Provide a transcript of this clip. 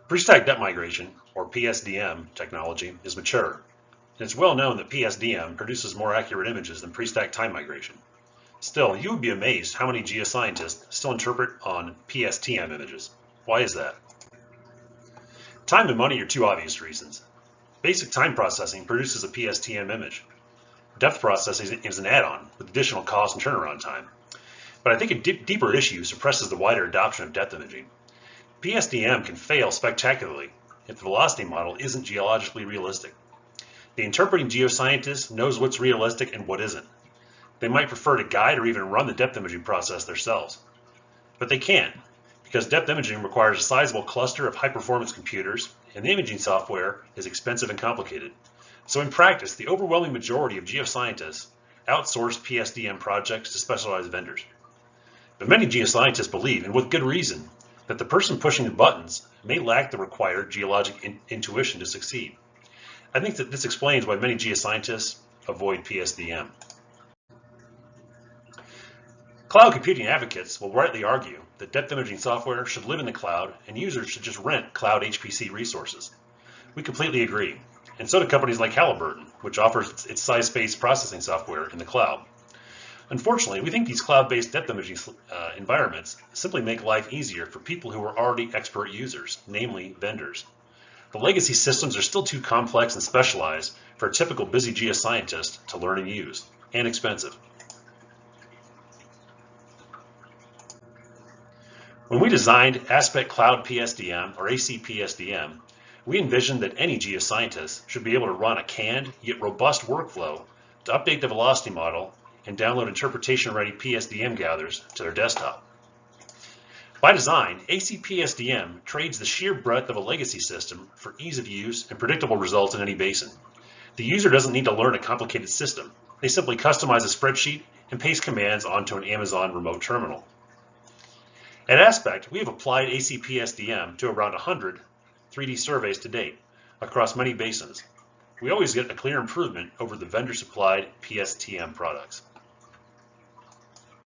Prestack Depth Migration, or PSDM, technology is mature, and it's well known that PSDM produces more accurate images than Prestack Time Migration. Still, you would be amazed how many geoscientists still interpret on PSTM images. Why is that? Time and money are two obvious reasons. Basic time processing produces a PSTM image. Depth processing is an add-on with additional cost and turnaround time. But I think a deeper issue suppresses the wider adoption of depth imaging. PSDM can fail spectacularly if the velocity model isn't geologically realistic. The interpreting geoscientist knows what's realistic and what isn't. They might prefer to guide or even run the depth imaging process themselves. But they can't, because depth imaging requires a sizable cluster of high-performance computers, and the imaging software is expensive and complicated. So in practice, the overwhelming majority of geoscientists outsource PSDM projects to specialized vendors. But many geoscientists believe, and with good reason, that the person pushing the buttons may lack the required geologic intuition to succeed. I think that this explains why many geoscientists avoid PSDM. Cloud computing advocates will rightly argue that depth imaging software should live in the cloud and users should just rent cloud HPC resources. We completely agree, and so do companies like Halliburton, which offers its size-based processing software in the cloud. Unfortunately, we think these cloud-based depth imaging environments simply make life easier for people who are already expert users, namely vendors. The legacy systems are still too complex and specialized for a typical busy geoscientist to learn and use, and expensive. When we designed Aspect Cloud PSDM, or ACPSDM, we envisioned that any geoscientist should be able to run a canned yet robust workflow to update the velocity model and download interpretation-ready PSDM gathers to their desktop. By design, ACPSDM trades the sheer breadth of a legacy system for ease of use and predictable results in any basin. The user doesn't need to learn a complicated system. They simply customize a spreadsheet and paste commands onto an Amazon remote terminal. At Aspect, we have applied ACPSDM to around 100 3D surveys to date across many basins. We always get a clear improvement over the vendor-supplied PSTM products.